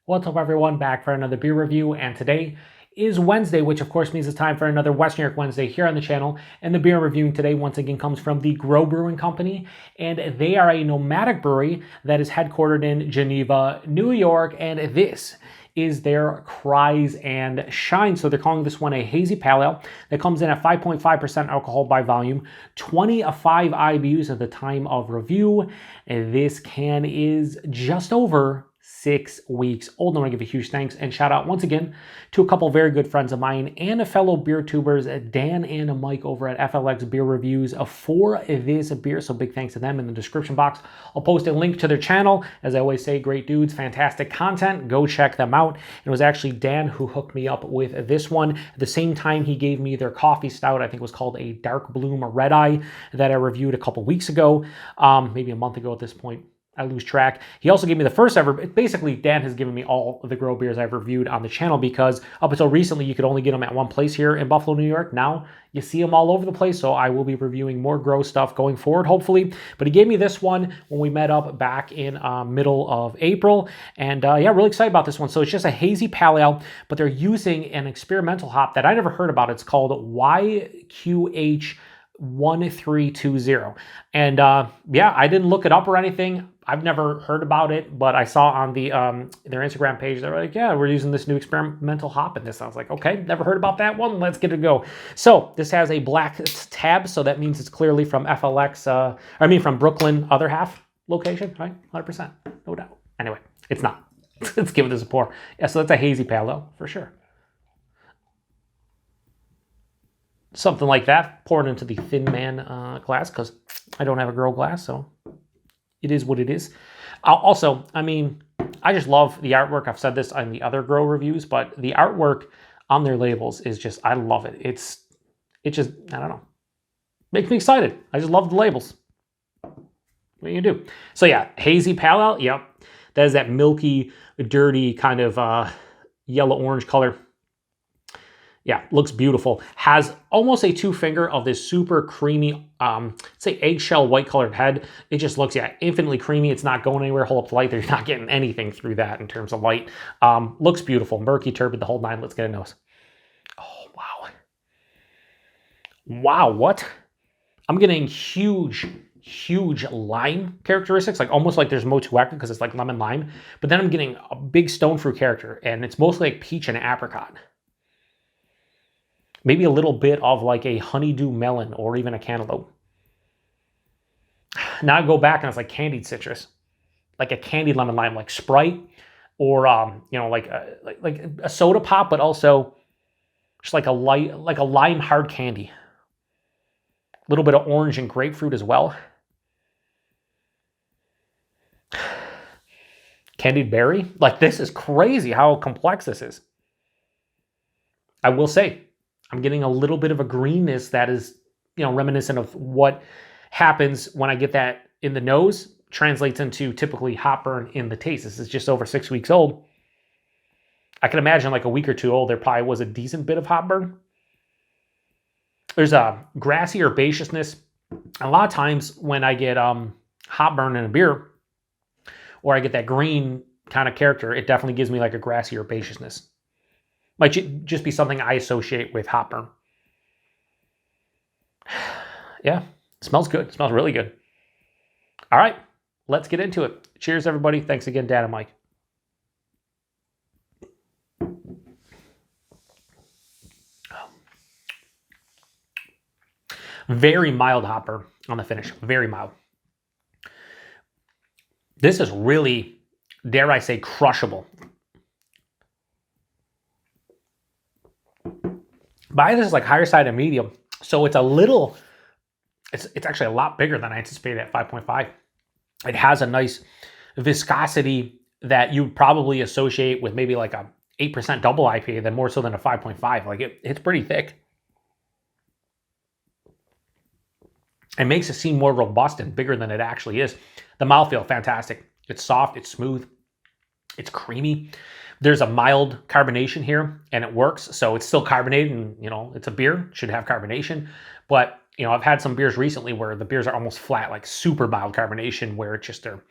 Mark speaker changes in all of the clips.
Speaker 1: What's up everyone, back for another beer review, and today is Wednesday, which of course means it's time for another West New York Wednesday here on the channel. And the beer I'm reviewing today once again comes from the Grow Brewing Company, and they are a nomadic brewery that is headquartered in Geneva, New York, and this is their Cries Shine. So they're calling this one a Hazy Pale Ale that comes in at 5.5% alcohol by volume, 25 IBUs at the time of review. And this can is just over 6 weeks old. I want to give a huge thanks and shout out once again to a couple very good friends of mine and a fellow beer tubers, Dan and Mike over at FLX Beer Reviews for this beer. So big thanks to them. In the description box, I'll post a link to their channel. As I always say, great dudes, fantastic content. Go check them out. It was actually Dan who hooked me up with this one. At the same time, he gave me their coffee stout. I think it was called a Dark Bloom Red Eye that I reviewed a couple weeks ago, maybe a month ago at this point. I lose track. He also gave me the first ever, basically Dan has given me all of the grow beers I've reviewed on the channel, because up until recently you could only get them at one place here in Buffalo, New York. Now you see them all over the place, so I will be reviewing more grow stuff going forward, hopefully. But he gave me this one when we met up back in middle of April, and yeah, really excited about this one. So it's just a hazy pale ale, but they're using an experimental hop that I never heard about. It's called YQH1320. And yeah, I didn't look it up or anything. I've never heard about it, but I saw on the their Instagram page, they're like, yeah, we're using this new experimental hop in this. I was like, okay, never heard about that one. Let's get it go. So this has a black tab, so that means it's clearly from FLX, from Brooklyn, other half location, right? 100%, no doubt. Anyway, it's not. Let's give this a pour. Yeah, so that's a hazy pale ale for sure. Something like that, poured into the Thin Man glass, because I don't have a grow glass, so it is what it is. Also, I mean, I just love the artwork. I've said this on the other grow reviews, but the artwork on their labels is just, I love it. It's just, I don't know, makes me excited. I just love the labels. What do you do? So yeah, hazy pale ale, yep. That is that milky, dirty kind of yellow-orange color. Yeah, looks beautiful. Has almost a two-finger of this super creamy, say eggshell white-colored head. It just looks, yeah, infinitely creamy. It's not going anywhere. Hold up the light. There's not getting anything through that in terms of light. Looks beautiful. Murky, turbid, the whole nine. Let's get a nose. Oh, wow. Wow, what? I'm getting huge lime characteristics, like almost like there's Motueka because it's like lemon lime. But then I'm getting a big stone fruit character, and it's mostly like peach and apricot. Maybe a little bit of like a honeydew melon or even a cantaloupe. Now I go back and it's like candied citrus, like a candied lemon lime, like Sprite, or you know, like a soda pop, but also just like a lime hard candy. A little bit of orange and grapefruit as well. Candied berry. Like, this is crazy how complex this is. I will say, I'm getting a little bit of a greenness that is, you know, reminiscent of what happens when I get that in the nose, translates into typically hop burn in the taste. This is just over 6 weeks old. I can imagine like a week or two old, there probably was a decent bit of hop burn. There's a grassy herbaceousness. A lot of times when I get hop burn in a beer, or I get that green kind of character, it definitely gives me like a grassy herbaceousness. Might just be something I associate with hop burn. Yeah, it smells good. It smells really good. All right, let's get into it. Cheers, everybody. Thanks again, Dan and Mike. Very mild hopper on the finish. Very mild. This is really, dare I say, crushable. By this is like higher side of medium, so it's a little, it's actually a lot bigger than I anticipated at 5.5. It has a nice viscosity that you would probably associate with maybe like a 8% double IPA, than more so than a 5.5. Like it's pretty thick. It makes it seem more robust and bigger than it actually is. The mouthfeel, fantastic. It's soft, it's smooth, it's creamy. There's a mild carbonation here, and it works. So it's still carbonated, and you know, it's a beer, should have carbonation, but I've had some beers recently where the beers are almost flat, like super mild carbonation, where it's just they're,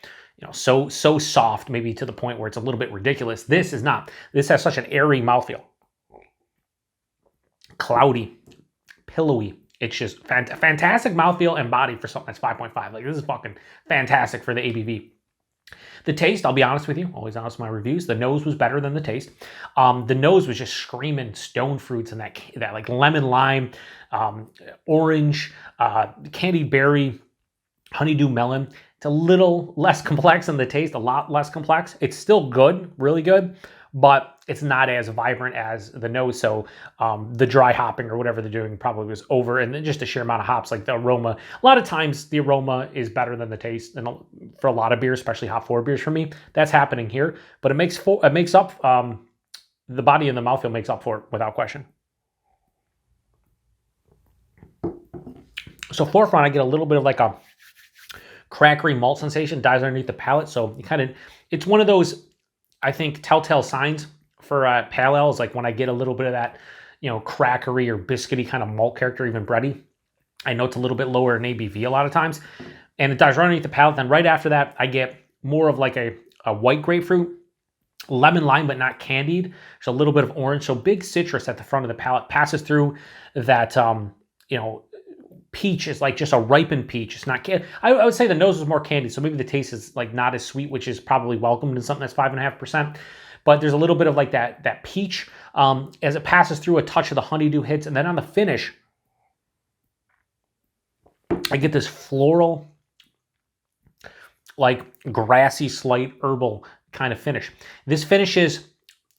Speaker 1: so soft, maybe to the point where it's a little bit ridiculous. This is not. This has such an airy mouthfeel, cloudy, pillowy. It's just fantastic mouthfeel and body for something that's 5.5. Like, this is fucking fantastic for the ABV. The taste, I'll be honest with you, always honest in my reviews, the nose was better than the taste. The nose was just screaming stone fruits and that like lemon lime, orange, candied berry, honeydew melon. It's a little less complex than the taste, a lot less complex. It's still good, really good, but it's not as vibrant as the nose. So the dry hopping or whatever they're doing probably was over. And then just the sheer amount of hops, like the aroma. A lot of times the aroma is better than the taste, and for a lot of beers, especially hop forward beers for me, that's happening here. But it makes up, the body and the mouthfeel makes up for it without question. So forefront, I get a little bit of like a crackery malt sensation, dies underneath the palate. So it's one of those, I think, telltale signs for pale ale is like when I get a little bit of that, crackery or biscuity kind of malt character, even bready. I know it's a little bit lower in ABV a lot of times, and it dies right underneath the palate. Then right after that, I get more of like a white grapefruit, lemon lime, but not candied. There's a little bit of orange, so big citrus at the front of the palate, passes through that, peach is like just a ripened peach. It's not candy. I would say the nose is more candy, so maybe the taste is like not as sweet, which is probably welcomed in something that's 5.5%. But there's a little bit of like that peach as it passes through. A touch of the honeydew hits, and then on the finish, I get this floral, like grassy, slight herbal kind of finish. This finishes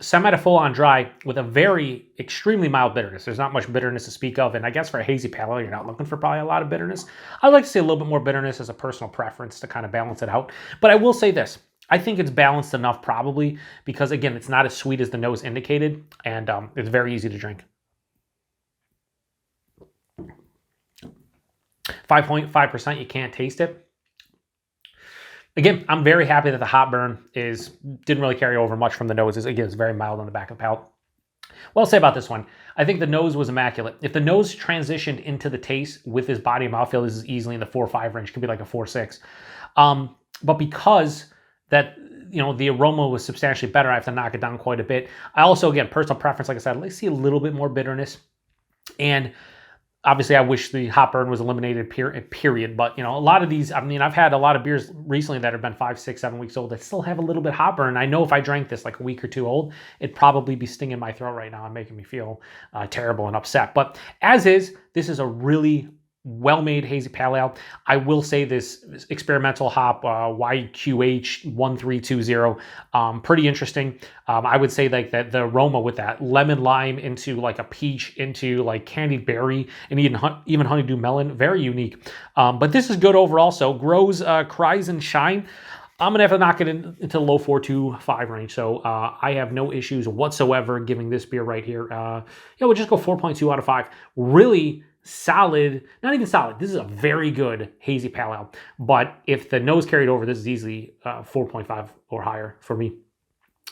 Speaker 1: semi to full on dry with a very extremely mild bitterness. There's not much bitterness to speak of, and I guess for a hazy pale ale, you're not looking for probably a lot of bitterness. I'd like to see a little bit more bitterness as a personal preference to kind of balance it out. But I will say this. I think it's balanced enough probably because, again, it's not as sweet as the nose indicated, and it's very easy to drink. 5.5%, you can't taste it. Again, I'm very happy that the hop burn didn't really carry over much from the nose. Again, it's very mild on the back of the palate. What I'll say about this one, I think the nose was immaculate. If the nose transitioned into the taste with this body and mouthfeel, this is easily in the 4.5 range. It could be like a 4.6. But because that, the aroma was substantially better, I have to knock it down quite a bit. I also, again, personal preference, like I said, I'd like to see a little bit more bitterness. And obviously, I wish the hop burn was eliminated, period. But, a lot of these, I've had a lot of beers recently that have been 5, 6, 7 weeks old that still have a little bit hop burn. I know if I drank this like a week or two old, it'd probably be stinging my throat right now and making me feel terrible and upset. But as is, this is a really well-made hazy pale ale. I will say this experimental hop, YQH1320, pretty interesting. I would say like that the aroma with that lemon lime into like a peach, into like candied berry, and even honeydew melon, very unique. But this is good overall. So Grow's Cries Shine, I'm going to have to knock it into the low 4.25 range. So I have no issues whatsoever giving this beer right here. We'll just go 4.2 out of 5. Really solid, not even solid. This is a very good hazy pale ale. But if the nose carried over, this is easily 4.5 or higher for me.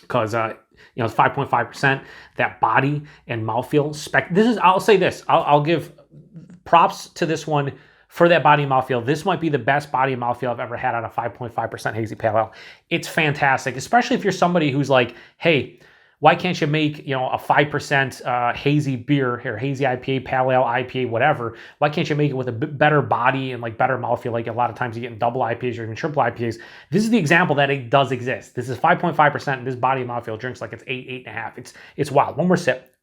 Speaker 1: Because it's 5.5%. That body and mouthfeel I'll say this. I'll give props to this one for that body and mouthfeel. This might be the best body and mouthfeel I've ever had on a 5.5% hazy pale ale. It's fantastic, especially if you're somebody who's like, hey, why can't you make, a 5% hazy beer or hazy IPA, pale ale, IPA, whatever? Why can't you make it with a better body and like better mouthfeel? Like a lot of times you get in double IPAs or even triple IPAs. This is the example that it does exist. This is 5.5%, and this body and mouthfeel drinks like it's 8, 8.5. It's wild. One more sip.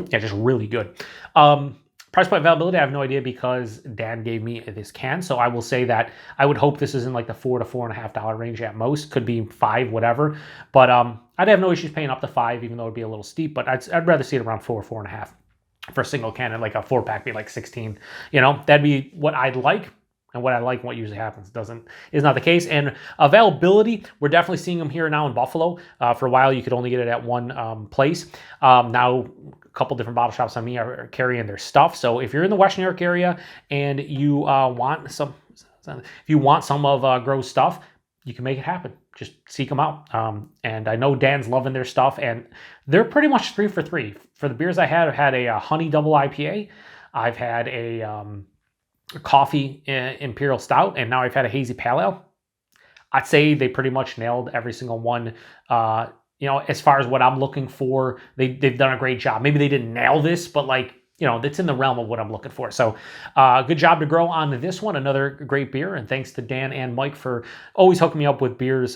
Speaker 1: Yeah, just really good. Price point availability, I have no idea because Dan gave me this can. So I will say that I would hope this is in like the $4 to $4.50 range at most. Could be 5, whatever. But I'd have no issues paying up to 5, even though it'd be a little steep. But I'd rather see it around 4, 4.5 for a single can, and like a 4-pack be like 16. That'd be what I'd like. And what I like, what usually happens, is not the case. And availability, we're definitely seeing them here now in Buffalo. For a while, you could only get it at one place. Now, a couple different bottle shops on me are carrying their stuff. So if you're in the Western New York area and you want some of Grow's stuff, you can make it happen. Just seek them out. And I know Dan's loving their stuff, and they're pretty much 3 for 3. For the beers I've had a honey double IPA, I've had a coffee imperial stout, and now I've had a hazy pale ale. I'd say they pretty much nailed every single one. As far as what I'm looking for, they've done a great job. Maybe they didn't nail this, but like, it's in the realm of what I'm looking for. So good job to Grow on this one. Another great beer. And thanks to Dan and Mike for always hooking me up with beers.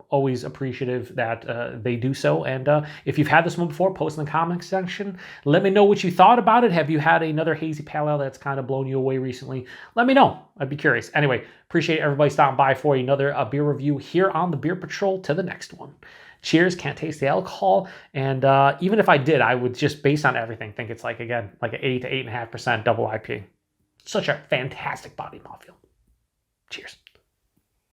Speaker 1: Always appreciative that they do so. And if you've had this one before, post in the comments section. Let me know what you thought about it. Have you had another hazy pale ale that's kind of blown you away recently? Let me know. I'd be curious. Anyway, appreciate everybody stopping by for another beer review here on the Beer Patrol. To the next one. Cheers, can't taste the alcohol. And even if I did, I would just, based on everything, think it's like, again, like an 8 to 8.5% double IPA. Such a fantastic body mouthfeel. Cheers.